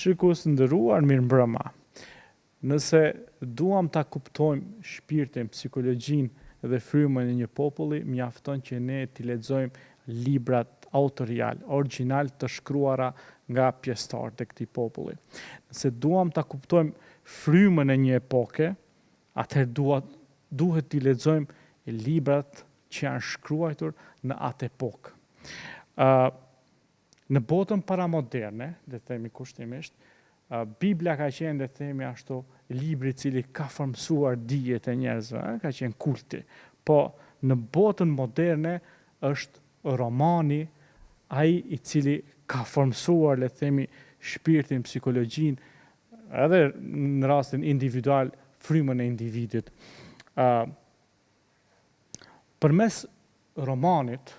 Shikues nderuar, mirëmbrëma. Nëse duam ta kuptojmë shpirtin, psikologjinë dhe frymën e një populli, mjafton që ne t'i lexojmë librat autorial, origjinal të shkruara nga pjesëtarët e këtij populli. Nëse duam ta kuptojmë frymën e një epoke, atëherë duhet t'i lexojmë librat që janë shkruar në atë epokë. Në botën paramoderne, le të themi kushtimisht, Biblia ka qenë, le të themi ashtu, libri i cili ka formsuar dijet e njerëzve, ka qenë kulti. Po në botën moderne është romani ai i cili ka formsuar, le të themi, shpirtin, psikologjinë, edhe në rastin individual, frymën e individit. Përmes romanit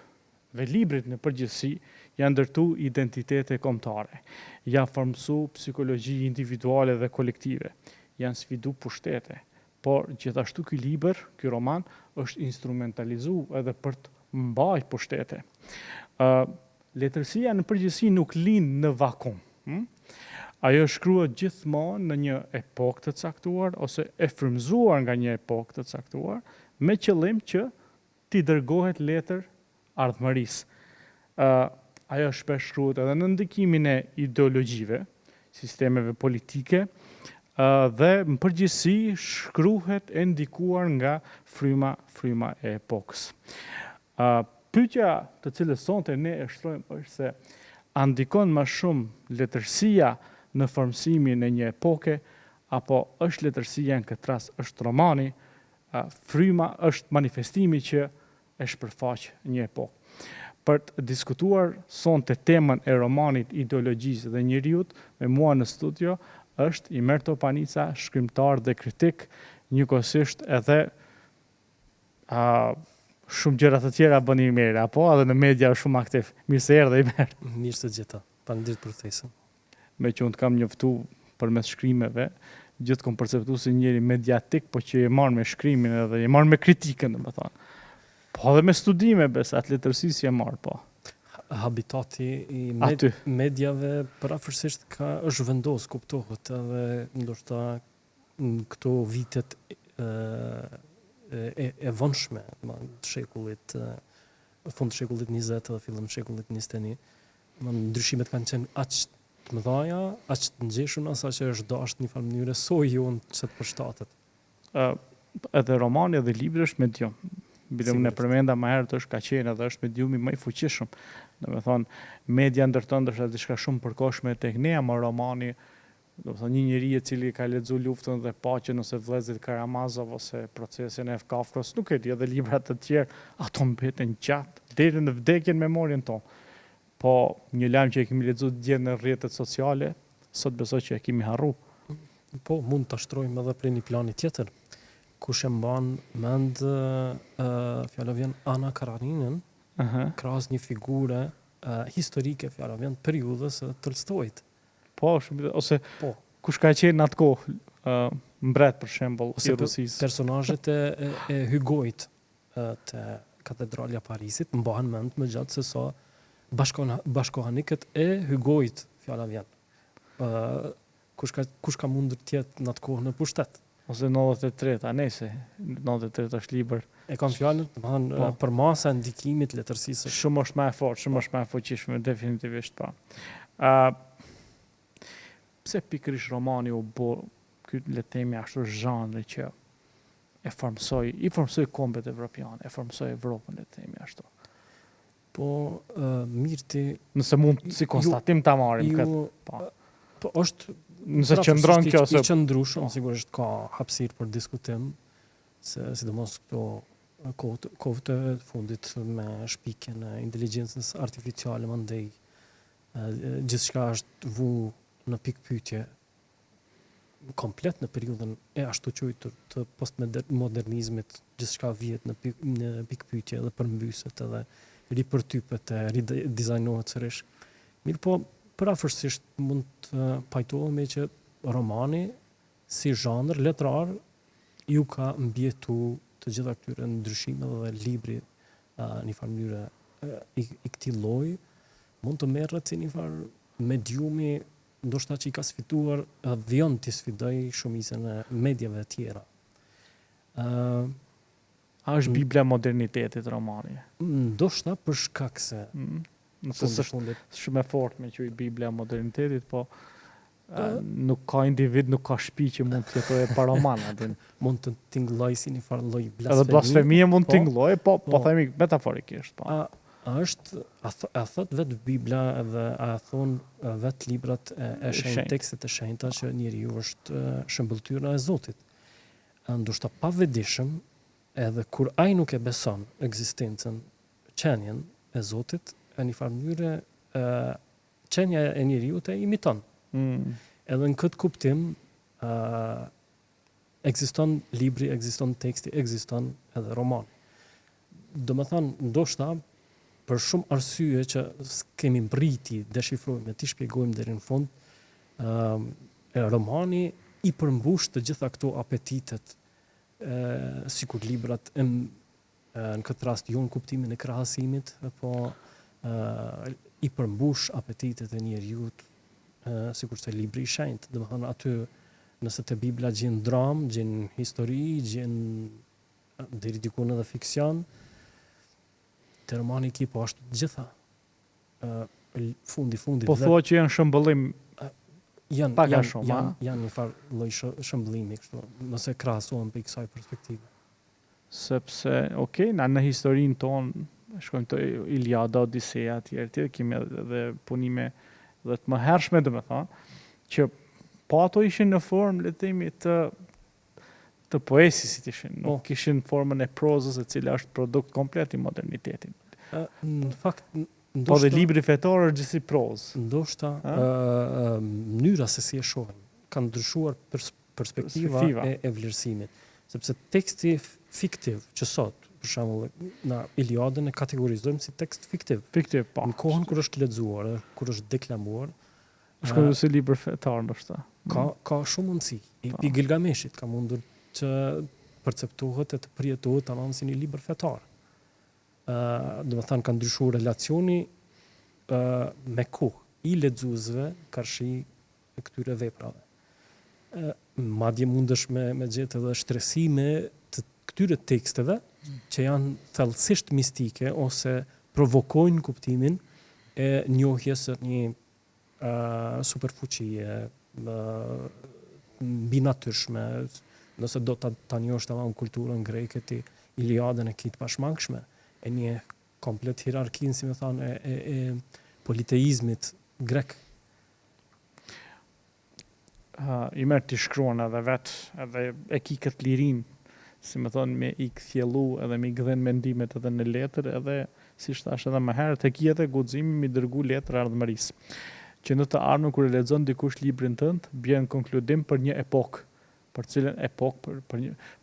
dhe librit në përgjithësi, janë ndërtu identitete kombëtare, janë formsu psikologji individuale dhe kolektive, janë sfidu pushtete, por gjithashtu ky libër, ky roman, është instrumentalizu edhe për të mbajtur pushtete. Letërsia në përgjithësi nuk lind në vakum. Ajo shkruhet gjithmonë në një epokë të caktuar, ose e frymzuar nga një epokë të caktuar, me qëllim që t'i dërgohet letër ardhmërisë. Ajo shpesh shkruhet edhe në ndikimin e ideologjive, sistemeve politike, dhe në përgjithësi shkruhet e ndikuar nga fryma e epokës. Pyetja të cilën sonte ne e shtrojmë është se a ndikon më shumë letërsia në formsimin e një epoke, apo është letërsia në këtë rast është romani, fryma është manifestimi që e shpërfaq një epokë. Për të diskutuar sonte temën e romanit, ideologjisë dhe njeriut, me mua në studio është Imerto Panica, shkrimtar dhe kritik, njëkohësisht edhe shumë gjëra të tjera bën Imeri, apo edhe në media është shumë aktiv. Mirë se erdhe Imer. Mirë se gjeta. Faleminderit për ftesën. Me që unë të kam njoftu përmes shkrimeve, gjithë kom perceptu si njëri mediatik, po që e marrë me shkrimin edhe e marrë me kritikën, domethënë. Po edhe me studime, besa, atë letërsisë je marrë, po. Habitati i mediave parafërsisht është vendos, kuptohet, edhe ndoshta në këto vitet e vonshme, të shekullit, fund të shekullit 20 dhe fillim të shekullit 21, ndryshimet kanë qenë aq të mëdha, aq të ngjeshuna, saqë është dashur në një farë mënyrë soji unë që të përshtatet. Edhe romani dhe libri është medium. Bile unë e përmenda më herët është ka qenë edhe është mediumi më i fuqishëm. Domethënë, media ndërton ndoshta diçka shumë përkohshme tek ne, ama romani, domethënë një njeri i cili ka lexuar Luftën dhe Paqen ose Vëllezërit Karamazov ose Procesin e Kafkës, nuk e di, edhe libra të tjerë, ato mbeten gjatë deri në vdekjen memorien tonë. Po një lajm që e kemi lexuar dje në rrjetet sociale, sot besoj që e kemi harruar. Po, mund ta shtrojmë edhe prej një plani tjetër. Kush e mban mend fjala vjen Ana Kareninën, krahas një figure historike, fjala vjen periudhës së Tolstojit. Po, ose po, kush ka qenë atë kohë mbret për shembull, ose personazhet e Hugoit të katedralja Parisit mbahen mend më gjatë se sa bashkohanikët e Hugoit, fjala vjen. Kush ka mundur të jetë në atë kohë në pushtet? Ose 93, a nese, 93 është libër. E kam fjallën, për masa ndikimit letërsisë. Shumë është më e fortë, shumë është më e fuqishme, definitivisht pa. Pse pikërisht romani u bë, ky le të themi ashtu zhanri që i formsoi kombet evropiane, e formsoi Evropën, le të themi ashtu. Po, mirë ti... Nëse mund si konstatim ta marrim këtë. Po, është... Nëse qëndron kjo se... I qëndrushëm, sigurisht ka hapësirë për diskutim, se sidomos këto kohët e fundit me shpikjen e inteligjencës artificiale mandej, gjithçka është vu në pikë pyetje komplet në periudhën e ashtu quajtur të postmodernizmit, gjithçka vihet në pikë pyetje dhe përmbyset edhe ripërtypet e ridizajnohet sërish. Mirë po, parafërsisht mund të pajtohemi që romani si zhanër letrar ju ka mbjetu të gjitha këtyre ndryshimeve dhe libri një farë mënyrë i këtij lloji mund të merret si një farë mediumi ndoshta që i ka sfiduar vion të sfidoj shumicën e medjave tjera. A është Biblia e modernitetit romani? Ndoshta për shkak se Nëse s'është shumë e fortë me quaj Biblia e modernitetit, po nuk ka individ, nuk ka shtëpi që mund të jetojë pa roman aty. Mund të tingëlloj si një farë lloj Edhe blasfemie. blasfemia mund po, të tingëlloj, po po. themi metaforikisht, po. A është, a thot vetë Biblia edhe a thonë vetë librat e shenjtë, tekstet e shenjta që njeriu është shëmbëltyra e Zotit. Ndoshta pavetëdijshëm, edhe kur ai nuk e beson ekzistencën, qenien e Zotit, në një farë mënyrë qenia e njeriu të imiton. Edhe në këtë kuptim ekziston libri, ekziston teksti, ekziston edhe roman. Domethënë, ndoshta për shumë arsye që kemi mbriti deshifrojmë, t'i shpjegojmë deri në fund, romani i përmbush të gjitha këto apetitet, sikur librat në këtë rast jo në kuptimin e krahasimit, po i përmbush apetitet e njeriut, sikur se libri i shenjtë. Domethënë aty nëse te Bibla gjen dramë, gjen histori, gjen deri diku edhe fiksion, te romani ki po ashtu të gjitha. Fundi. Po thua që janë shëmbëllim pak a shumë, janë një farë lloj shëmbëllimi kështu, nëse krahasohen për kësaj perspektive. Sepse, në historinë tonë, shkojmë të Iliada, Odiseja, tjerë, kemi edhe punime dhe të mëhershme, domethënë, që po ato ishin në formë, le të themi, të poesisit ishin, nuk ishin formën e prozës e cila është produkt komplet i modernitetit. Në fakt, po dhe libri fetar është gjithsi prozë. Ndoshta mënyra se si e shohim ka ndryshuar perspektiva e vlerësimit, sepse teksti fiktiv që sot, për shembull, në Iliadën e kategorizojmë si tekst fiktiv. Po. Në kohën kur është lexuar, kur është deklamuar, shkojë si libër fetar ndoshta. Ka shumë mundësi. I Gilgameshit ka mundur që perceptohet e të përjetohet tamam si një libër fetar. Domethënë ka ndryshuar relacioni me kohë i lexuesve karshi e këtyre veprave. Madje mundesh me gjetë edhe shtresime të këtyre teksteve që janë thellësisht mistike ose provokojnë kuptimin e njohjes së një superfuqie mbinatyrshme, nëse do ta njohësh tamam kulturën greke, Iliadën e kitë pashmangshme, e një komplet hierarkinë, si më thonë, e politeizmit grek. I merr t'i shkruan edhe vetë, edhe e ki këtë lirin, si më thonë, me i kthjellu edhe me i gdhen mendimet edhe në letër, edhe si thash edhe më herët, e ki edhe guximin mi dërgu letër ardhmërisë. Që në të ardhmen kur e lexon dikush librin tënd, bjen konkludim për një epokë, për cilën epokë,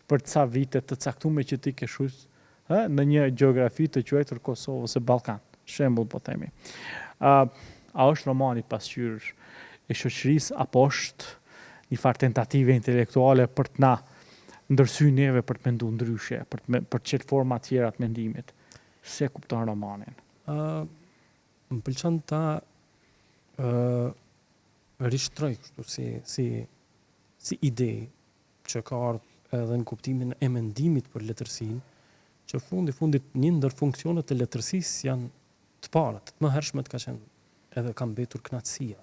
për ca vite të caktuara që ti ke shujt në një gjeografi të quajtur Kosovë ose Ballkan, shembull po themi. A është romani pasqyrë e shoqërisë apo është një farë tentative intelektuale për të na ndërsy neve për të menduar ndryshe, për të çet forma tjera të mendimit? Se kupton romanin? Më pëlqen ta rishtroj kështu si ide që ka ardhur edhe në kuptimin e mendimit për letërsinë, që fundit një ndër funksionet e letërsisë janë të parat, të mëhershmet ka qenë edhe ka mbetur kënaqësia.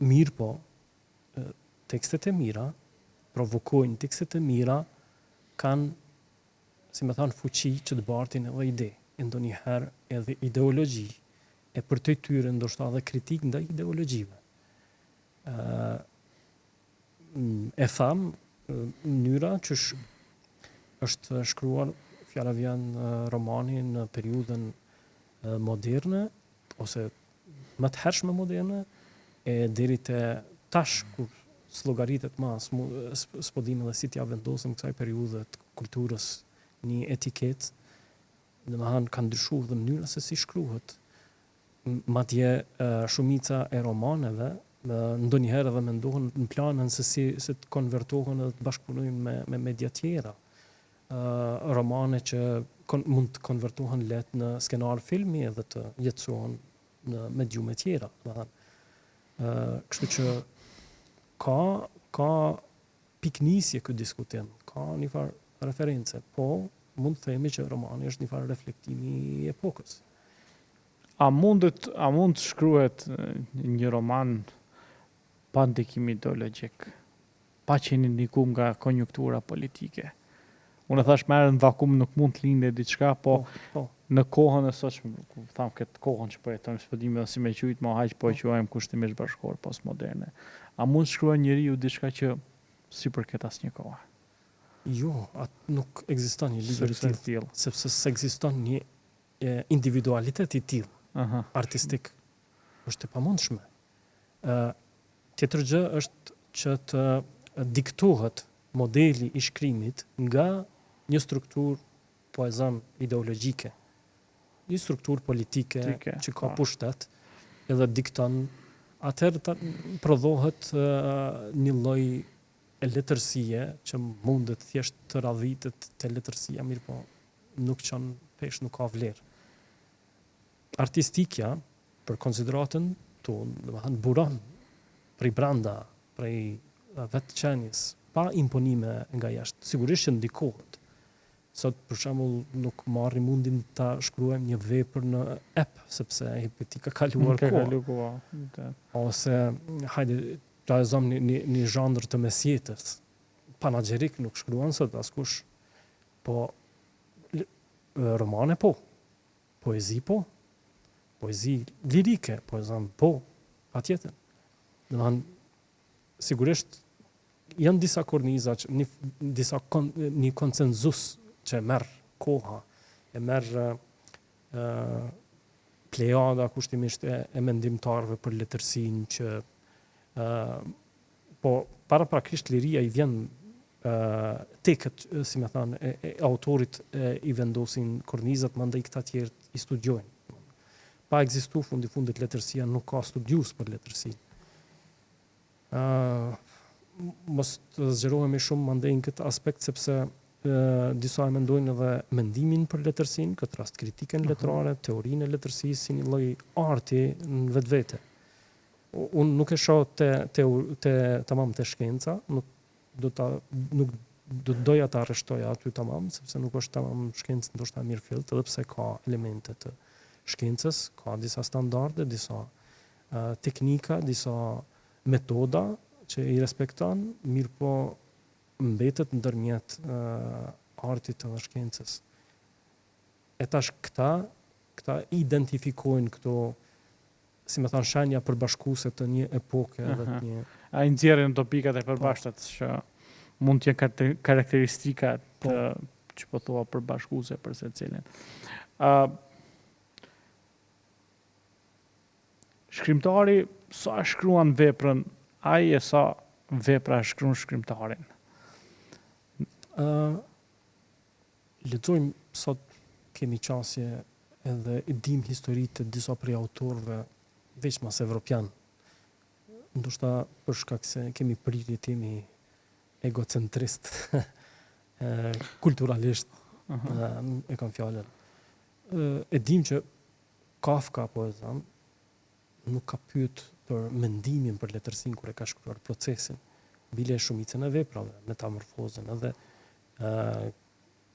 Mirë po, tekstet e mira provokojnë, tekstet e mira kanë, si më thanë, fuqi që të bartin edhe ide, ndonjëherë edhe ideologji, e për të tyre ndoshta edhe kritik ndaj ideologjive. E tham, mënyra që është shkruar, fjala vjen romani në periudhën moderne, ose më të hershme moderne, e deri te tash kur llogaritet më s'po dim edhe si t'ja vendosim kësaj periudhe të kulturës një etiketë, domethënë ka ndryshuar dhe mënyra se si shkruhet. Madje shumica e romaneve ndonjëherë edhe mendohen në planën se të konvertohen dhe të bashkëpunojnë me media tjera. Romane që mund të konvertohen lehtë në skenar filmi edhe të jetësohen në mediume tjera. Kështu që ka piknisje ky diskutim, ka një farë reference, po mund të themi që romani është një farë reflektimi i epokës. A mund të shkruhet një roman pa ndikim ideologjik, pa qenë ndikuar nga konjunktura politike? Unë thash merr në vakum nuk mund të lindë diçka, po në kohën e sotshme, ku tham këtë kohën që po jetojmë, s'po si me qujt, më haq po e quajmë kushtimisht bashkëkor postmoderne. A mund të shkruaj njeriu diçka që si përket asnjë kohe? Jo, atë nuk ekziston një libër i tillë, sepse s'ekziston një individualitet i tillë. Artistik është e pamundshme. Tjetër gjë është që të diktohet modeli i shkrimit nga një strukturë po e zëm ideologjike, një strukturë politike që ka pushtet edhe dikton, atëherë prodhohet një lloj e letërsie që mundet thjesht të radhitet te letërsia, mirë po nuk çon pesh, nuk ka vlerë. Artistikja, për konsideratën tonë, domethënë buron prej brenda, prej vetëqenies, pa imponime nga jashtë. Sigurisht që ndikohet. Sot, për shembull, nuk marrim mundin ta shkruajmë një vepër në ep, sepse ti ka kaluar kohë. Ose, hajde, ta e zom një zhandër të mesjetës. Panagjerik nuk shkruan sot askush, po romane po, poezi po, poezi lirike, poezan po, patjetër. Domethënë, sigurisht janë disa korniza, një konsenzus që merr koha, e merr plejada kushtimisht e mendimtarëve për letërsinë që po paraprakisht liria i vjen tekët, si më thënë, e autorit i vendosin kornizat, mandej këta tjerë i studiojnë. Pa ekzistu fundit letërsia, nuk ka studius për letërsi. Mos të zgjerohemi shumë mandej në këtë aspekt, sepse disa e mendojnë edhe mendimin për letërsinë, këtë rast kritikën letrare, teorinë e letërsisë si një lloj arti në vetvete. Unë nuk e shoh tamam te shkenca, nuk do doja ta arreshtoja aty tamam, sepse nuk është tamam shkencë ndoshta mirëfillt, edhe pse ka elemente të shkencës, ka disa standarde, disa teknika, disa metoda që i respekton, mirë po mbetet ndërmjet artit dhe shkencës. E tash këta identifikojnë këto, si me thënë, shenja përbashkuese të një epoke edhe të një... A i nxjerrin topikat e përbashkët që mund të jenë karakteristika të që po thua përbashkuese për secilin. Shkrimtari sa shkruan veprën, ai e sa vepra shkruan shkrimtarin. Lexojmë sot, kemi qasje edhe i dim historitë të disa prej autorëve veç mas evropian. Ndoshta për shkak se kemi prirje të jemi egocentrist, kulturalisht, e kam fjalën. E dim që Kafka, po e them, nuk ka pyet për mendimin për letërsinë kur e ka shkruar procesin. Bile shumicën e veprave, metamorfozën, edhe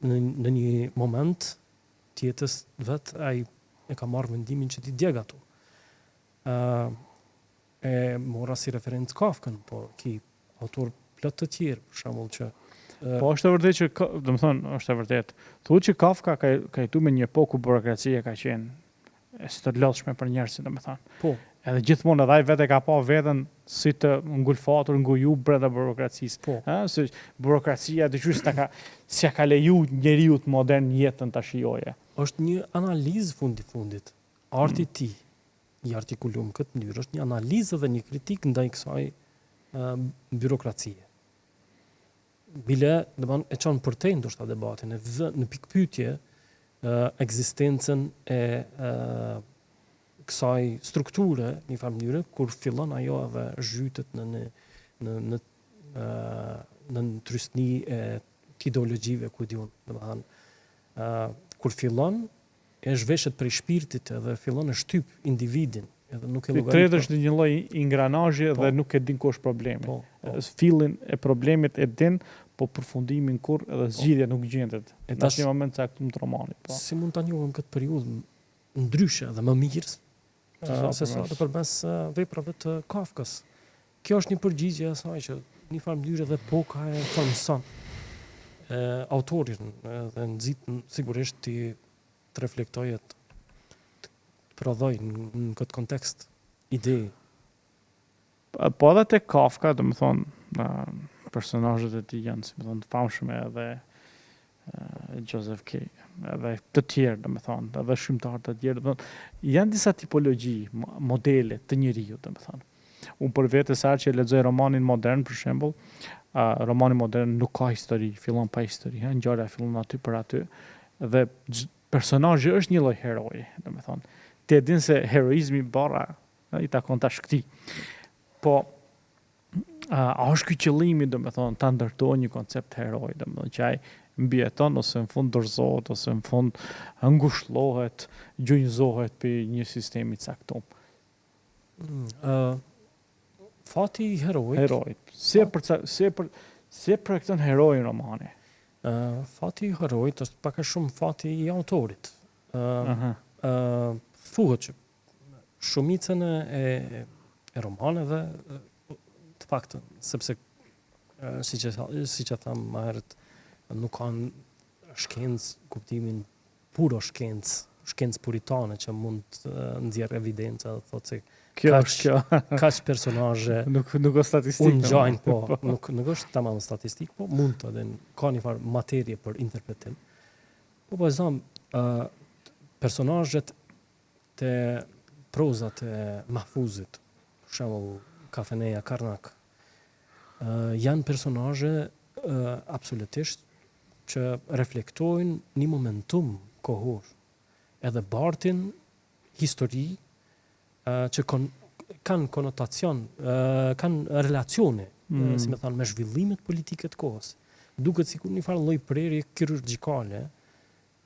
në një moment tjetës vetë ai e ka marrë mendimin që ti djeg ato. E mora si referencë Kafkën, po ki autor plot të tjerë, për shembull që po është e vërtetë që, domethënë, është e vërtetë. Thuhet që Kafka ka jetuar me një epokë ku burokracia ka qenë e stërlodhshme për njerëzit, domethënë. Po. Edhe gjithmonë edhe ai vetë ka pa veten si të ngulfatur, nguju brenda burokracisë. Po. Se burokracia dëgjys si ka leju njeriu të modern jetën ta shijoje. Është një analizë fundit. Arti i tij i artikulum këtë mënyrë është një analizë dhe një kritik ndaj kësaj byrokracie. Bile, domethënë, e çon përtej ndoshta debatin e në pikpyetje ekzistencën e kësaj strukture një farë mënyre, kur fillon ajo edhe zhytet në trysni e ideologjive ku diun, domethënë kur fillon e zhveshet prej shpirtit edhe fillon e shtyp individin edhe nuk e Ti llogarit. tretësh në një lloj ingranazhi Po. dhe nuk e din ku është problemi. Po, po. Fillin e problemit e din, po përfundimin kur edhe zgjidhja nuk gjendet. E Në tash- asnjë moment caktuar të romanit, po. Si mund ta njohim këtë periudhë ndryshe dhe më mirë se sa të përmes veprave të Kafkës. Kjo është një përgjigje e asaj që një farë mënyrë edhe epoka e formson autorin dhe nxit sigurisht të reflektojë të prodhoj në këtë kontekst ide. Po edhe te Kafka, domethënë, personazhet e tij janë, si më thon, të famshëm edhe Joseph K. Edhe të tjerë, domethënë, edhe shkrimtarë të tjerë, domethënë, janë disa tipologji, modele të njeriu, domethënë. Unë për vete sa që lexoj romanin modern, për shembull, romani modern nuk ka histori, fillon pa histori, ngjarja fillon aty për aty, dhe personazhi është një lloj heroi, domethënë. Ti e din se heroizmi bara i takon tash këtij. Po a është ky qëllimi, domethënë, ta ndërtojë një koncept heroi, domethënë që ai mbijeton ose në fund dorëzohet ose në fund ngushëllohet, gjunjëzohet për një sistemi të caktuar. Fati i heroit. Heroi. Si e projekton heroi në romani? Fati i heroit është pak a shumë fati i autorit. Aha. Thuhet që shumicën e romaneve të paktën, sepse siç e tham më herët, nuk kanë shkencë, kuptimin puro shkencë puritane që mund të nxjerrë evidenca dhe thotë se Kjo është kjo. kaq personazhe Nuk është statistikë. unë gjajnë, po, nuk është tamam statistik, po mund të edhe ka një farë materie për interpretim. Po e zam, personazhet të prozat e Mahfuzit, për shembull Kafeneja Karnak, janë personazhe absolutisht që reflektojnë një momentum kohor, edhe bartin histori që kanë konotacion, kanë relacione, si me thanë, me zhvillimet politike të kohës. Duket sikur një farë lloj prerje kirurgjikale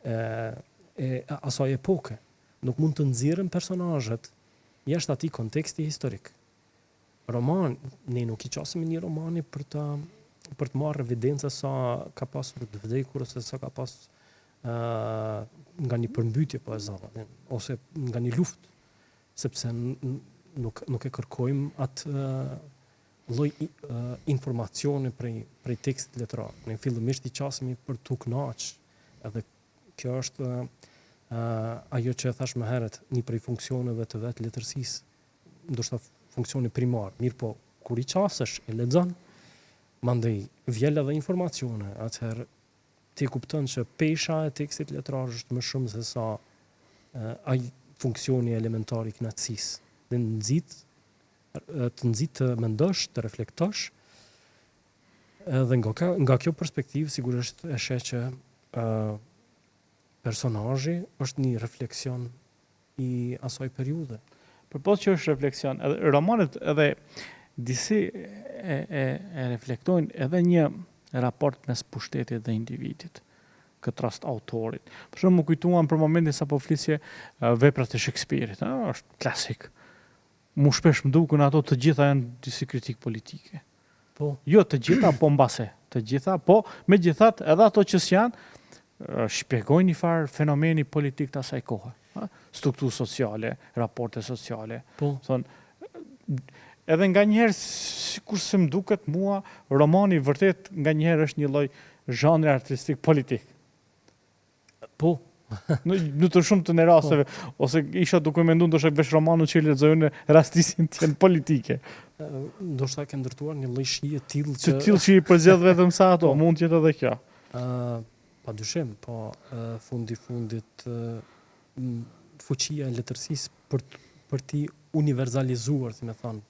e asaj epoke. Nuk mund të nxjerrën personazhet jashtë atij konteksti historik. Ne nuk i qasim një romani për të marrë evidenca sa ka pasur të vdekur ose sa ka pas nga një përmbytje po e zava, ose nga një luftë, sepse nuk e kërkojmë atë lloj informacione prej tekstit letrar. Ne fillimisht i qasemi për t'u kënaq, edhe kjo është ajo që e thash më herët, një prej funksioneve të vetë letërsisë, ndoshta funksioni primar. Mirë po, kur i qasesh e lexon, mandej vjell edhe informacione, atëherë ti kupton që pesha e tekstit letrar është më shumë se sa ai funksioni elementar i kënaqësisë. Dhe të nxit të mendosh, të reflektosh, edhe nga kjo perspektivë sigurisht e sheh që personazhi është një refleksion i asaj periudhe. Përpoq që është refleksion, edhe romanet edhe disi e reflektojnë edhe një raport mes pushtetit dhe individit, këtë rast autorit. Për shumë më kujtuan për momentin sa po flisje veprat e Shakespeare-it, është klasik. Mu shpesh më dukun ato të gjitha janë disi kritik politike. Po. Jo të gjitha, po mbase. Të gjitha, po megjithatë edhe ato që s'janë shpjegojnë një farë fenomeni politik të asaj kohe. Strukturë sociale, raporte sociale. Po. Edhe nga njëherë, sikur se më duket mua, romani vërtet nga njëherë është një lloj zhanri artistik politik. Po. Në të shumë të në rasteve, ose isha duke mendu ndoshta vesh romanu që lexoj në rastisin të jenë politike. Ndoshta ke ndërtuar një lloj shije tillë Të tillë që i përzjedh vetëm sa ato, mund të jetë edhe kjo. Padyshim, po fundit fuqia e letërsisë për t'i universalizuar, si me thonë,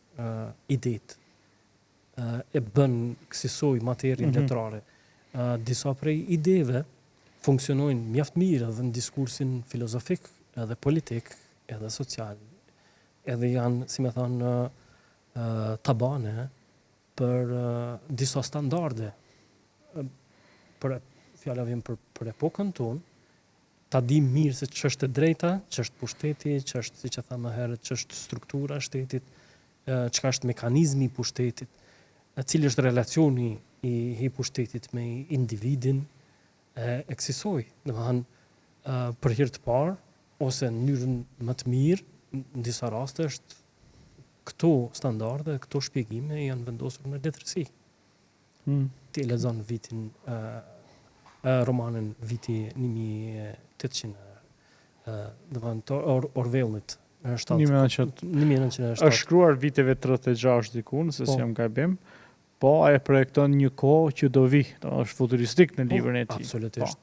idet, e bën kësaj materie letrare. Disa prej ideve funksionojnë mjaft mirë edhe në diskursin filozofik, edhe politik, edhe social, edhe janë, si me thonë, tabane për disa standarde. Fjala vjen për epokën tonë, ta dim mirë se ç'është e drejta, ç'është pushteti, ç'është, siç e tha më herët, ç'është struktura e shtetit, çka është mekanizmi i pushtetit, cili është relacioni i pushtetit me individin, e kësaj. Domethënë, për hir të parë ose në mënyrën më të mirë, në disa raste është këto standarde, këto shpjegime janë vendosur në letërsi. Ti e lexon vitin romanin viti 1800, domethënë të Orwellit, 1907. Është shkruar viteve 36 diku, nëse si jam gabim, po e projekton një kohë që do vi, është futuristik në librin e tij. Absolutisht.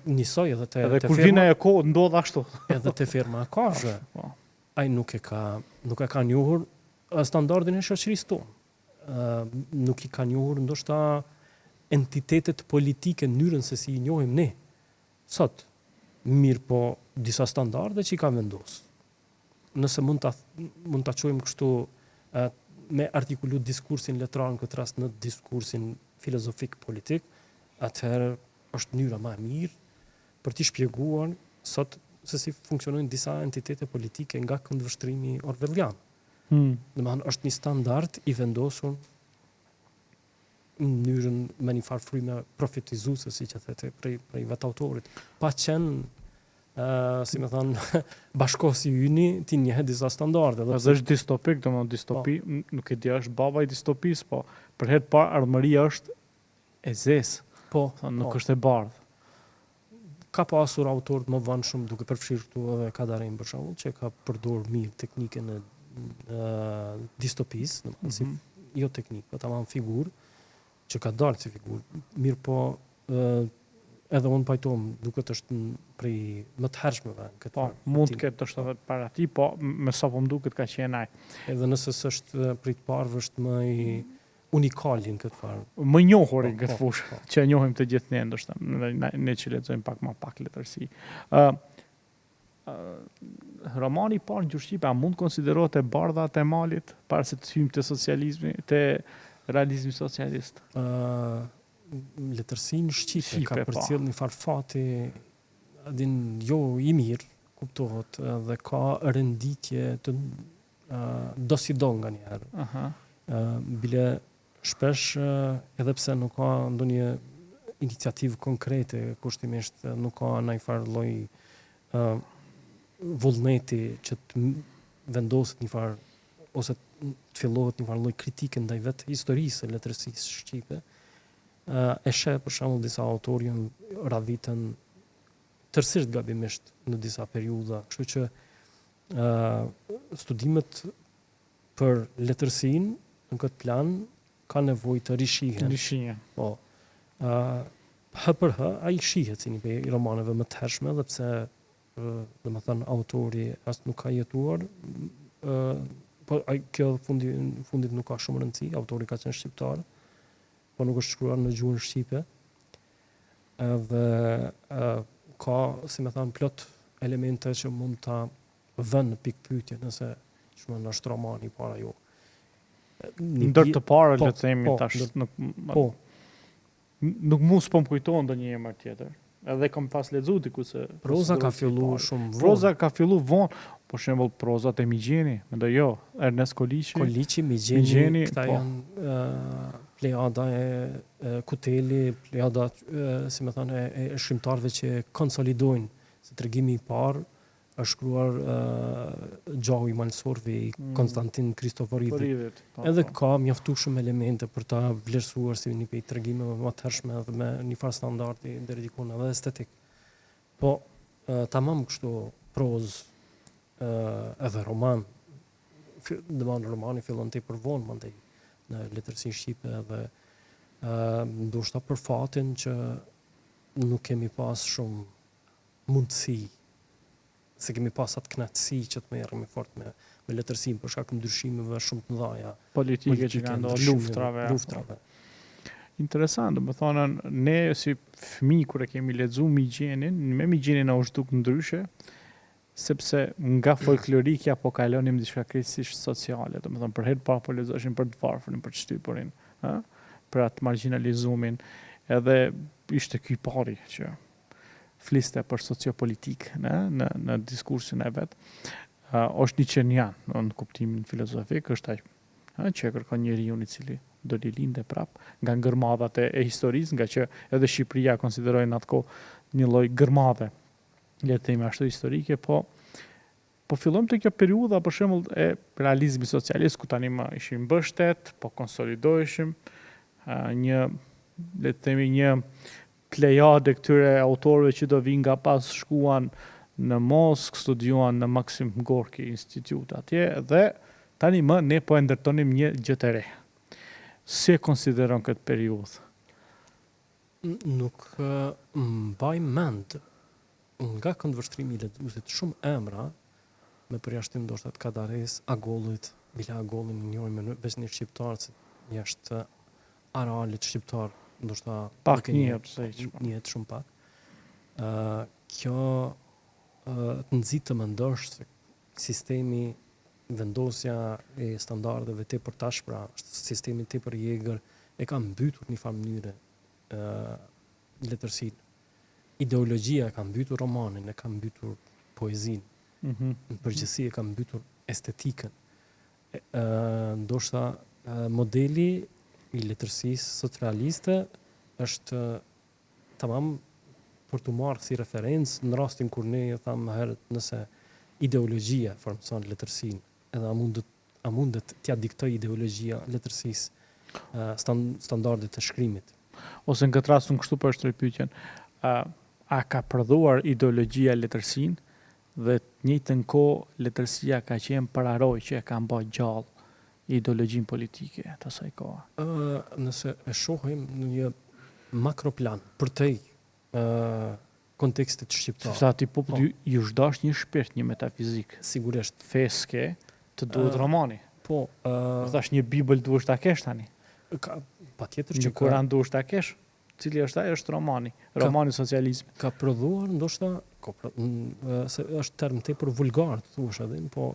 Njësoj edhe te kur vjen ajo kohë ndodh ashtu. Edhe te firma ka zhë. Ai nuk e ka njohur standardin e shoqërisë tonë. Nuk i ka njohur ndoshta entitetet politike në mënyrën se si i njohim ne sot. Mirë po disa standarde që i ka vendosur. Nëse mund ta çojmë kështu me artikulu diskursin letrar në këtë rast në diskursin filozofik politik, atëherë është mënyra më e mirë për t'i shpjeguar sot se si funksionojnë disa entitete politike nga këndvështrimi orwellian. Domethënë është një standard i vendosur në mënyrën me një farë fryme profetizuese, siç e thete, prej vetë autorit. Pa qenë si më thënë, bashkosi yni ti njehet disa standarde. Dhe është distopik, domethënë distopi, nuk e di është baba i distopisë, po për herë të parë armëria është e zezë. Nuk është e bardhë. Ka pasur autorë më vëndshëm duke përfshirë këtu edhe Kadarin për shembull, që ka përdorur mirë teknikën e distopisë, jo teknikë, po tamam figurë, që ka dalë si figurë. Mirë po edhe unë pajtohem, duket është prej më të hershmeve në këtë farë. Mund të ketë është edhe para ti, po me sa po më duket ka qenë ai. Edhe nëse s'është prej të parëve është më i unikali në këtë farë. Më njohur në këtë fushë, që e njohim të gjithë ne ndoshta, ne që lexojmë pak letërsi. Romani i parë në gjuhë shqipe, a mund konsiderohet e bardha te malit, para se të hyjmë te socializmi, te realizmi socialist? Letërsinë shqipe ka përcjell një farë fati jo i mirë, kuptohet, dhe ka renditje të do si do nga njerë. Bile shpesh, edhe pse nuk ka ndonjë iniciativë konkrete, kushtimisht nuk ka ndonjë farë lloj vullneti që të vendoset një farë ose të fillohet një farë lloj kritike ndaj vetë historisë së letërsisë shqipe. E sheh për shembull disa autorë janë radhitën tërësisht gabimisht në disa periudha, kështu që studimet për letërsinë në këtë plan ka nevojë të rishihen. Po. H për H ai shihet si një prej romaneve më të hershme, edhe pse domethënë autori as nuk ka jetuar, po ai kjo fundit nuk ka shumë rëndësi, autori ka qenë shqiptar, po nuk është shkruar në gjuhën shqipe. Edhe ka, si më thënë, plot elemente që mund ta vënë në pikë pyetje nëse çmon është romani para jo. Ndër të parë le të themi tash nuk mund s'po më kujtohen ndonjë emër tjetër. Edhe kam pas lexuar diku se proza ka filluar shumë vonë. Proza ka filluar vonë, për shembull prozat e Migjeni, mendoj jo, Ernest Koliçi, Migjeni, këta janë plejada e Kuteli, plejada, si më thënë, e shkrimtarëve që konsolidojnë se tregimi i parë është shkruar gjahu i Malsorvi, Konstantin Kristoforidhi. Edhe ka mjaftueshëm elemente për ta vlerësuar si një prej tregimeve më të hershme dhe me një farë standardi deri diku edhe estetik. Po tamam kështu prozë edhe roman, romani fillon tepër vonë mandej në letërsinë shqipe dhe ndoshta për fatin që nuk kemi pas shumë mundësi, se kemi pas atë kënaqësi që të merremi fort me letërsinë për shkak të ndryshimeve shumë të mëdha politike që kanë ndodhur, luftrave. Interesant, do të thonë ne si fëmijë kur e kemi lexuar Migjenin, me Migjenin na u zhduk ndryshe, sepse nga folklorikja po kalonim diçka krejtësisht sociale, do të thonë për herë pa po lexoshim për të varfrin, për të shtypurin, për atë marginalizumin, edhe ishte ky pari që fliste për sociopolitik në diskursin e vet. Është Nietzschean në kuptimin filozofik, është ai që e kërkon njeriu i cili do li linde prap nga ngërmadhat e historisë, nga që edhe Shqipëria konsiderojnë atë kohë një lloj gërmadhe, le të themi ashtu historike, po fillojmë të kjo periudha për shembull e realizmit socialist, ku tani më ishim mbështet, po konsolidoheshim një, le të themi, një plejade këtyre autorëve që do vinë nga pas shkuan në Moskë, studiuan në Maksim Gorki Institute atje, dhe tani më ne po e ndërtonim një gjë të re. Si e konsideron këtë periudhë? Nuk mbaj mend nga këndvështrimi i Ledusit shumë emra me përjashtim ndoshta të Kadares, Agollit, Bila Agollin në njohim me veç një shqiptar, se jashtë arealit shqiptar ndoshta Pak njihet shumë pak. Kjo të nxit të mendosh se sistemi vendosja e standardeve tepër tashpra, sistemi tepër i egër e ka mbytur në një farë mënyre letërsinë. Ideologjia e ka mbytur romanin, e ka mbytur poezinë. Në përgjithësi e ka mbytur estetikën. Ndoshta modeli i letërsisë sot-realiste është tamam për të marrë si referencë në rastin kur ne thamë më herët, nëse ideologjia formson letërsinë, edhe a mundet t'ja diktoj ideologjia letërsisë standardet të shkrimit. Ose në këtë rast unë kështu për shtroj pyetjen, a ka prodhuar ideologjia letërsinë dhe të njëjtën kohë letërsia ka qenë pararoj që e ka mbajtur gjallë ideologjinë politike të asaj kohe? Nëse e shohim në një makroplan për te kontekstit shqiptar. Sepse aty ju zhdash një shpirt, një metafizik. Sigurisht. Feske të duhet romani. Po. Thash një Bibël duhesh ta kesh tani. Patjetër që Kur'an duhesh ta kesh, cili është ai, është romani, romani socializmit. Ka prodhuar ndoshta, se është term tepër vulgar, thuash edhe, po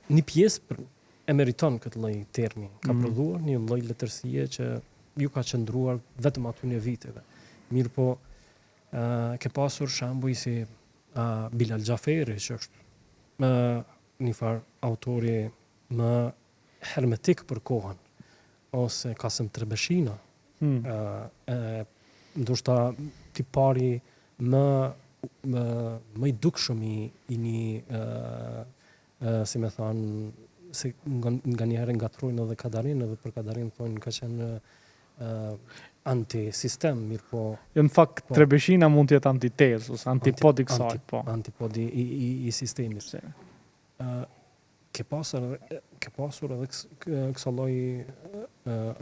një pjesë e meriton këtë lloj termi. Ka prodhuar një lloj letërsie që ju ka qëndruar vetëm aty në viteve. Mirë po, ke pasur shembuj si Bilal Xhaferi, që është një farë autori më hermetik për kohën, ose Kasem Trebeshina, ndoshta tipari më i dukshëm i një, si me thonë, se nga një herë ngatrojnë edhe Kadarin, edhe për Kadarin thonë ka qenë anti-sistem, mirë po... Në fakt, Trebeshina mund t'jetë antitezë, ose antipodi kësaj, po. Antipodi i sistemit. Ke pasur edhe kësa lloj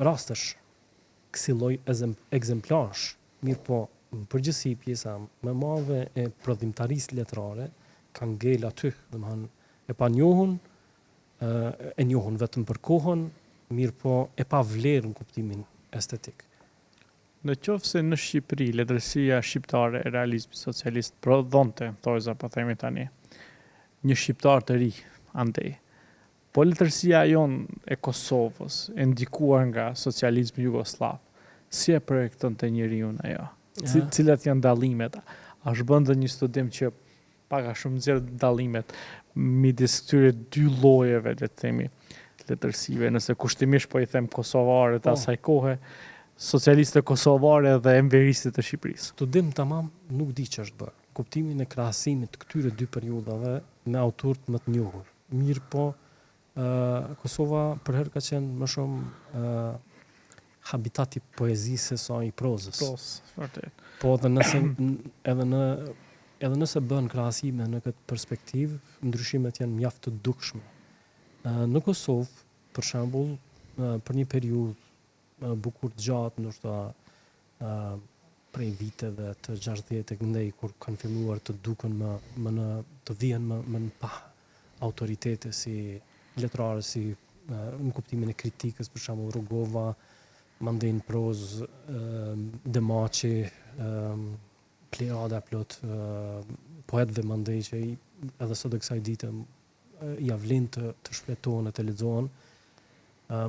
rastesh, kësi lloj ekzemplash, mirë po, në përgjithësi pjesa më madhe e prodhimtarisë letrare kanë ngel aty, domethënë e pa njohun, e njohun vetëm për kohën, mirë po e pa vlerë në kuptimin estetik. Në qoftë se në Shqipëri letërsia shqiptare e realizmit socialist prodhonte, thojza po themi tani, një shqiptar të ri andej, po letërsia jonë e Kosovës, e ndikuar nga socializmi jugoslav, si e projekton të njeriu ajo? Cilat janë dallimet? A shbën dhe një studim që pak a shumë nxjerr dallimet midis këtyre dy llojeve, le të themi, letërsive, nëse kushtimisht po i them kosovare të asaj kohe, socialiste kosovare dhe enveristit të Shqipërisë. Studim tamam nuk di që është bërë. Kuptimin e krahasimit të këtyre dy periudhave me autorët më të njohur. Mirë po, Kosova për herë ka qenë më shumë habitati poezisë sa i prozës. Vërtet. Po edhe nëse bën krahasime në këtë perspektivë, ndryshimet janë mjaft të dukshme. Në Kosovë, për shembull, për një periudhë bukur të gjatë, ndoshta prej viteve të 60 ndej, kur kanë filluar të duken të vihen më në pa autoritete si letrare, si në kuptimin e kritikës, për shembull Rugova, mandej në prozë Demaçi, plejada plot poetëve mandej që edhe sot e kësaj dite ja vlen të shfletohen e të lexohen,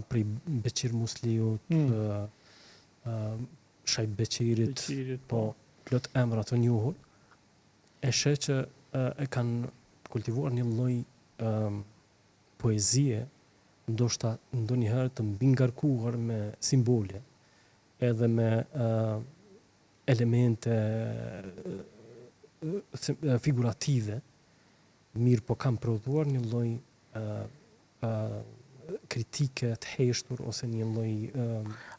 prej Beqir Musliut, Shajb Beqirit, po plot emra të njohur, e sheh që e kanë kultivuar një lloj poezie, ndoshta ndonjëherë të mbingarkuar me simbole, edhe me elemente figurative, mirë po kanë prodhuar një lloj kritike të heshtur ose një lloj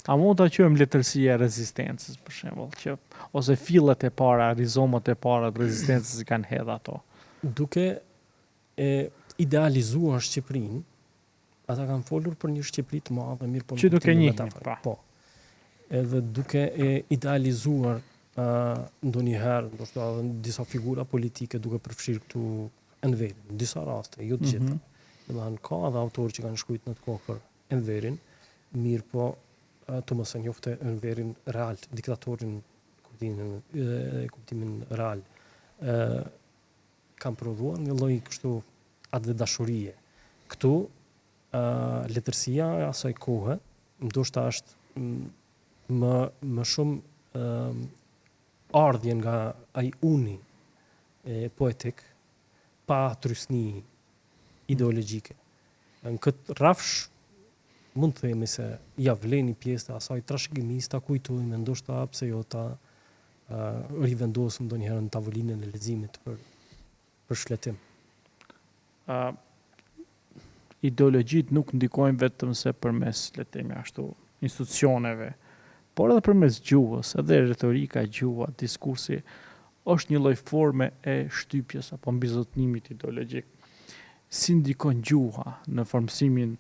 A mund ta quajmë letërsia e rezistencës për shembull, që ose fillet e para, rizomat e para të rezistencës i kanë hedh ato. duke e idealizuar Shqipërinë, ata kanë folur për një Shqipëri të madhe, mirë po Që duke kuptimin njihni, metaforik. po. Edhe duke e idealizuar ndonjëherë, ndoshta edhe disa figura politike duke përfshirë këtu Enverin, në disa raste, jo të gjitha. Domethënë ka edhe autorë që kanë shkruajtur në të kohë për Enverin, mirë po Thomas e njofte Enverin real, diktatorin kuptimin real. Kanë prodhuar një lloj kështu atë dashurie. Këtu letërsia e asaj kohe ndoshta është më shumë ardhje nga ai uni poetik pa trysni ideologjike. Në këtë rrafsh mund të themi se ja vlen një pjesë të asaj trashëgimisë, ta kujtojmë, ndoshta pse jo ta rivendosim ndonjëherë në tavolinën e leximit për shfletim. Ideologjit nuk ndikojnë vetëm se përmes, le të themi ashtu, institucioneve, por edhe përmes gjuhës, edhe retorika e gjuha, diskursi, është një lloj forme e shtypjes apo mbizotnimit ideologjik. Si ndikon gjuha në formësimin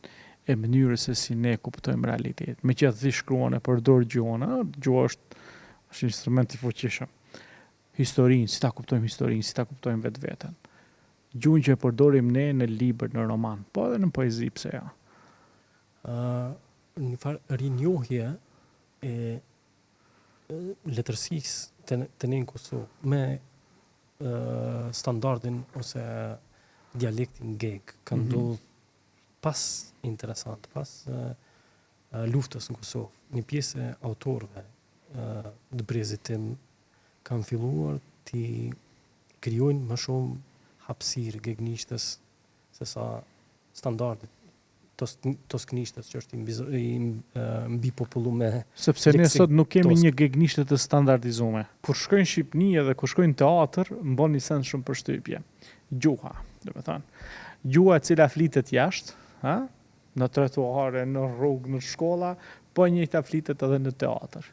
e mënyrës se si ne kuptojmë realitet. Me që ti shkruan e përdor gjuhën, gjuha është instrument i fuqishëm. Historinë, si ta kuptojmë historinë, si ta kuptojmë vetveten. Gjuhën që e përdorim ne në libër, në roman, po edhe në poezi, pse ja. Një farë rinjohje e letërsisë të ne në Kosovë me standardin ose dialektin geg ka ndodhur pas interesant, pas luftës në Kosovë. Një pjesë e autorëve të brezit tim kanë filluar të krijojnë më shumë hapësirë gegnishtës se sa standardit tosknishtës që është mbi populluar me sepse ne sot nuk kemi një gegnishtë të standardizuar. Kur shkojnë në Shqipëni edhe kur shkojnë në teatr, mbon një sens shumë përshtypje. Gjuha, domethënë. Gjuha e cila flitet jashtë, në trotuare, në rrugë, në shkolla, po njëjta flitet edhe në teatr.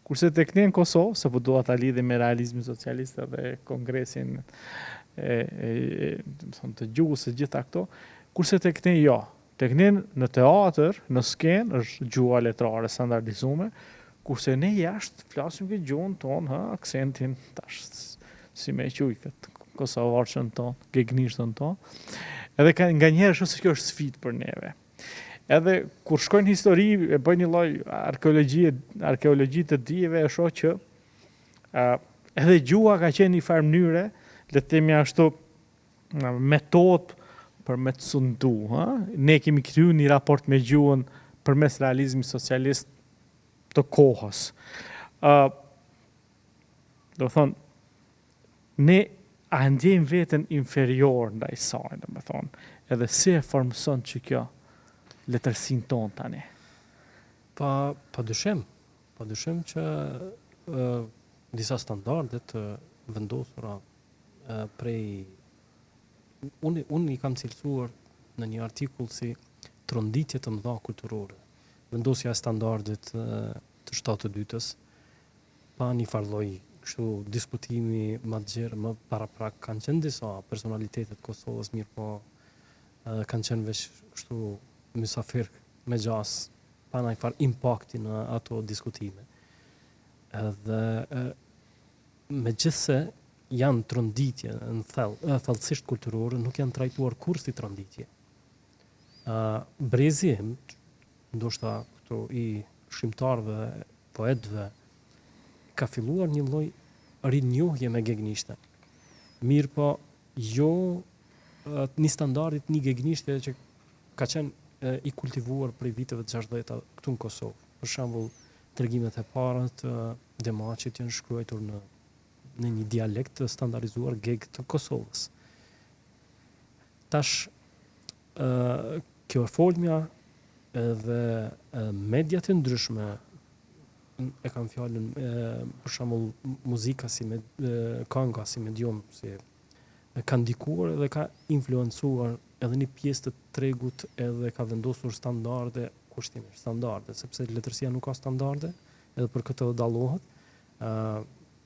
Kurse tek ne në Kosovë, se po dua ta lidhim me realizmin socialist dhe kongresin të gjuhës e gjitha këto, kurse tek ne jo. Tek ne në teatr, në skenë, është gjuha letrare standardizuar, kurse ne jashtë flasim këtë gjuhën tonë, aksentin, tash, si me quj këtë kosovarçën tonë, gegnishtën tonë. Edhe nga njerë është se kjo është sfidë për neve. Edhe kur shkojnë histori, e bëjnë një lloj arkeologji të dijeve, e shoh që edhe gjuha ka qenë një farë mënyre, le të themi ashtu, metodë për me të sundu. Ne kemi kriju një raport me gjuhën përmes realizmit socialist të kohës. Do thonë, ne a ndjejmë veten inferior ndaj saj, do thonë, edhe si e formson që kjo letërsinë tonë tani. Pa dyshim që disa standardet vendosura prej unë i kam cilësuar në një artikull si tronditje të mëdha kulturore. Vendosja e standardit të 72-s, pa një farë lloj kështu diskutimi më të gjerë, më paraprak, kanë qenë disa personalitetet Kosovës, mirë po kanë qenë veç kështu mysafir me gjas, pa një farë impakti në ato diskutime. Edhe megjithse janë tronditje në thellësisht kulturore, nuk janë trajtuar kurrë si tronditje. Brezi im, ndoshta këto i shkrimtarëve, poetëve, ka filluar një lloj rinjohje me gegnishte. Mirë po, jo një standardit një gegnishte që ka qenë i kultivuar prej viteve të 60-ta këtu në Kosovë. Për shembull, tregimet e para të Demaçit janë shkruar në në një dialekt të standardizuar geg të Kosovës. Tash, kjo e folmja edhe mediat e ndryshme e kam fjalën për shembull muzika kënga si medium si ka ndikuar dhe ka influencuar edhe një pjesë të tregut edhe ka vendosur standarde, kushtimisht standarde, sepse letërsia nuk ka standarde, edhe për këtë dallohet.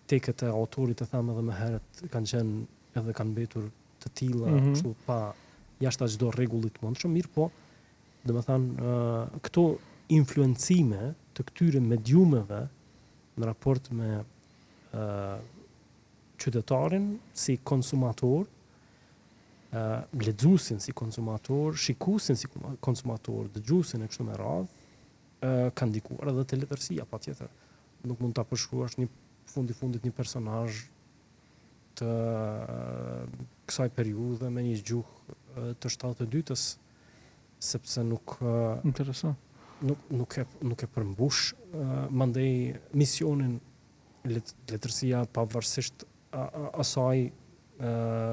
Teket e autorit e them edhe më herët kanë qenë edhe kanë mbetur të tilla kështu pa jashtë çdo rregulli të mundshëm, mirë po, domethënë këto influencime të këtyre mediumeve në raport me qytetarin si konsumator, lexuesin si konsumator, shikuesin si konsumator, dëgjuesin e kështu me radhë, ka ndikuar edhe te letërsia patjetër. Nuk mund ta përshkruash një fundit një personazh të kësaj periudhe me një gjuhë të 72-s, sepse nuk Interesant. nuk e përmbush mandej misionin letërsia pavarësisht asaj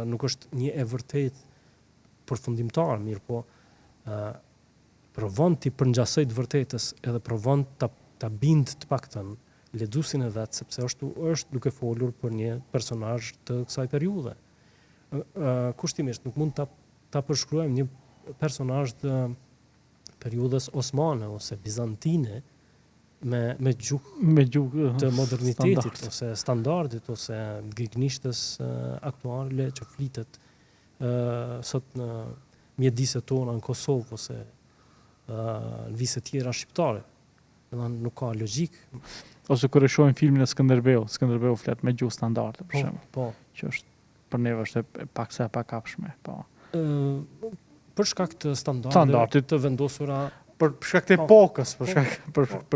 nuk është një e vërtet përfundimtar, mirë po provon ti përngjasoj të vërtetës edhe provon ta bind të paktën lexuesin e vet, sepse është duke folur për një personazh të kësaj periudhe. Kushtimisht nuk mund ta përshkruajmë një personazh të periudhës osmane ose bizantine me gjuhë të modernitetit ose standardit ose gegnishtës aktuale që flitet sot në mjediset tona në Kosovë ose në vise tjera shqiptare. Nuk ka logjik. Ose kur e shohim filmin e Skënderbeu flet me gjuhë standarde për shembull. Po. Që është për neve është paksa e pakapshme, po. Për shkak të standardit të vendosura për shkak të epokës, për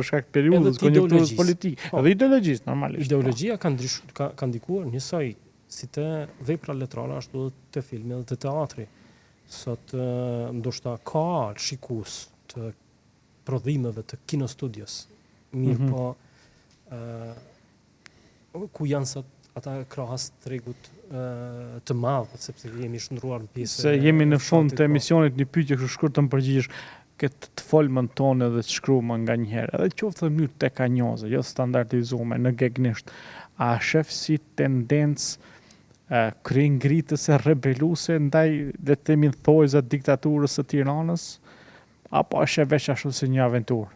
shkak të periudhës, konjunkturës politike, edhe ideologjisë normalisht. Ideologjia ka ndikuar njësoj si te vepra letrare ashtu te filmi dhe te teatri. Sot ndoshta ka shikues të prodhimeve të kinostudios. Mirë po ku janë sot ata krahas tregut të madh, sepse jemi shndruar në pjesë. Se jemi në fund të emisionit një pyetje kështu shkurt të më përgjigjesh këtë të folmën tonë edhe të shkruajmë nganjëherë. Edhe qoftë në mënyrë tekanjoze, jo standardizuar në gegnisht. A shef si tendencë kryengritëse rebeluese ndaj le të themi thojza diktaturës së Tiranës, apo është veç ashtu si një aventurë?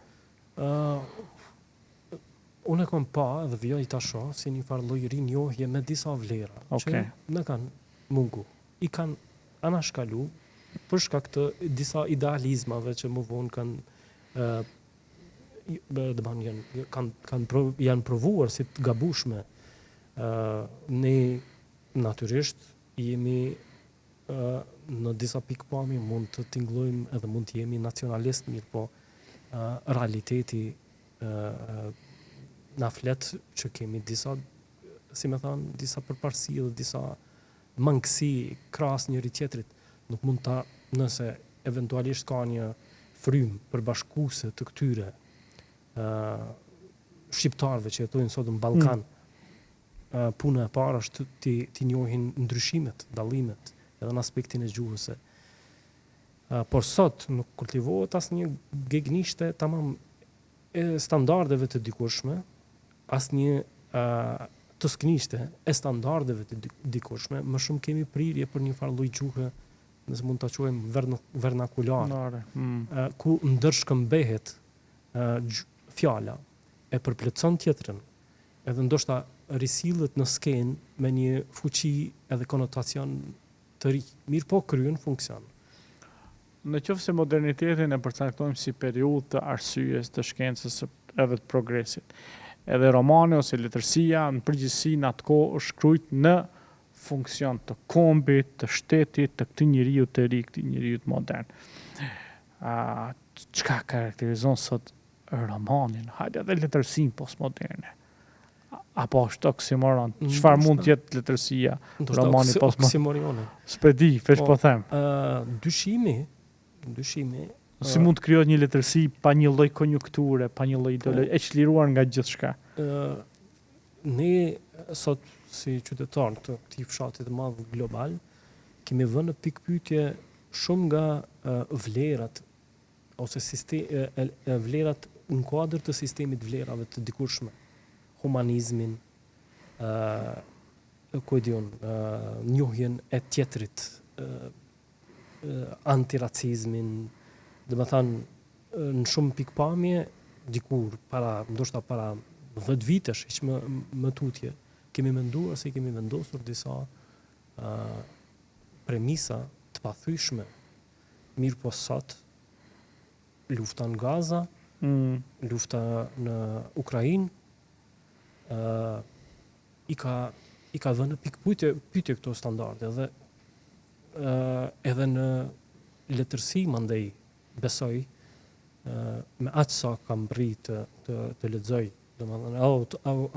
Unë e kam pa dhe vjoj ta shoh si një farë lloj rinjohje me disa vlera që në kanë mungu. I kanë anashkalu për shkak të disa idealizmave që më vonë janë provuar si të gabueshme. Ne natyrisht jemi në disa pikpamje mund të tingëllojmë edhe mund të jemi nacionalist, mirë po realiteti na flet që kemi disa, si me thënë, disa përparësi dhe disa mangësi krahas njëri tjetrit. Nuk mund ta, nëse eventualisht ka një frym përbashkuese të këtyre shqiptarëve që jetojnë sot në Ballkan, puna e parë është ti njohin ndryshimet, dallimet, edhe në aspektin e gjuhës. Por sot nuk kultivohet asnjë gegnishte tamam e standardeve të dikurshme, asnjë tosknishte e standardeve të dikurshme, më shumë kemi prirje për një farë lloj gjuhe, nëse mund ta quajmë vernakulare, ku ndërshkëmbehet fjala, e përplotson tjetrën, edhe ndoshta risillet në skenë me një fuqi edhe konotacion të ri, mirë po kryen funksion. Në qoftë se modernitetin e përcaktojmë si periudhë të arsyes, të shkencës edhe të progresit, edhe romani ose letërsia në përgjithësi në atë kohë është shkruajt në funksion të kombit, të shtetit, të këtij njeriu të ri, këtij njeriu të modern. Çka karakterizon sot romanin, hajde edhe letërsinë postmoderne? Apo është oksimoron? Çfarë mund të jetë letërsia, romani postmodern? S'pedi, veç po them. Dyshimi. Si mund të krijohet një letërsi pa një lloj konjunkture, pa një lloj ideologji, e çliruar nga gjithçka? Ne sot si qytetar të këtij fshati të madh global, kemi vënë në pikë pyetje shumë nga vlerat ose vlerat në kuadër të sistemit vlerave të dikurshme, humanizmin, njohjen e tjetrit, antiracizmin, dhe më thanë në shumë pikpamje, dikur ndoshta para 10 vitesh, hiç më tutje, kemi menduar se kemi vendosur disa premisa të pathyeshme. Mirë po sot, lufta në Gaza, lufta në Ukrainë, i ka dhënë në pikë pyetje këto standarde dhe edhe në letërsi mandej besoj me aq sa kam bërë të lexoj, domethënë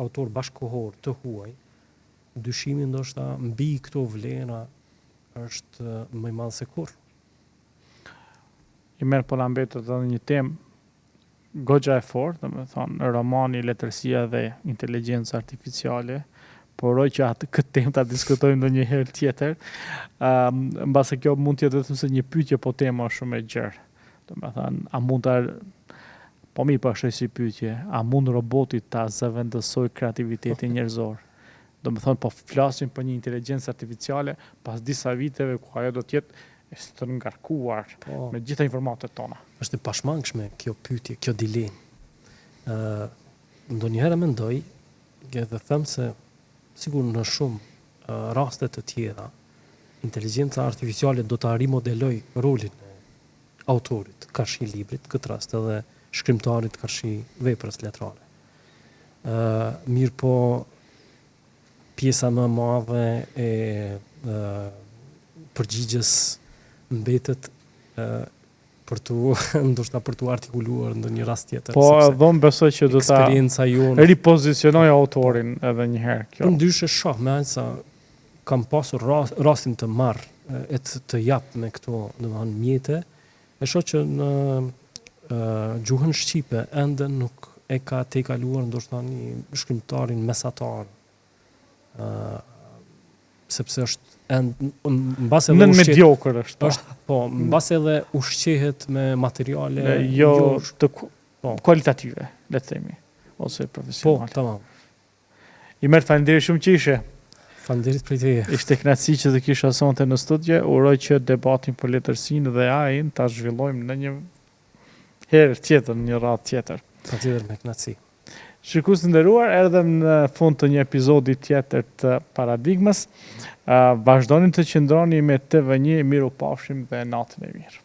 autor bashkëkohor të huaj, dyshimi ndoshta mbi këto vlera është më i madh se kurrë. I merr po na mbetet edhe një temë goxha e fortë, domethënë romani, letërsia dhe inteligjenca artificiale, poroj që këtë temë ta diskutojmë ndonjëherë tjetër. Mbase kjo mund të jetë vetëm se një pyetje, po tema është shumë e gjerë. Domethënë, a mund ta po mirë po është si pyetje, a mund roboti ta zëvendësoj kreativitetin njerëzor? Domethënë po flasim për një inteligjencë artificiale pas disa viteve ku ajo do të jetë e stërngarkuar me gjitha informatet tona. Është e pashmangshme kjo pyetje, kjo dilemë. Ndonjëherë mendoj dhe them se sigur në shumë raste të tjera, inteligjenca artificiale do ta rimodeloj rolin e autorit, karshi librit, këtë rast edhe shkrimtarit karshi veprës letrare. Mirë po pjesa më e madhe e përgjigjes mbetet ndoshta për tu artikuluar ndonjë rast tjetër. Po, edhe besoj që do ta eksperienca jonë ripozicionoj autorin edhe një herë kjo. Ndyshe shoh me aq sa kam pasur rastin të marr e të jap me këto, domethënë mjete, e shoh që në gjuhën shqipe ende nuk e ka tejkaluar ndoshta një shkrimtarin mesatar. Sepse është mbase edhe mediokër është. Po, mbase edhe ushqehet me materiale jo të kualitative, le të themi, ose profesionale. Po, tamam. I merr faleminderit shumë që ishe. Faleminderit për teje. Ishte kënaqësi që të kisha sonte në studio. Uroj që debatin për letërsinë dhe AI-n ta zhvillojmë në një herë tjetër, në një radhë tjetër. Patjetër me kënaqësi. Shikues të nderuar, erdhëm në fund të një epizodi tjetër të Paradigmës. Vazhdoni të qëndroni me TV1, miru pafshim dhe natën e mirë.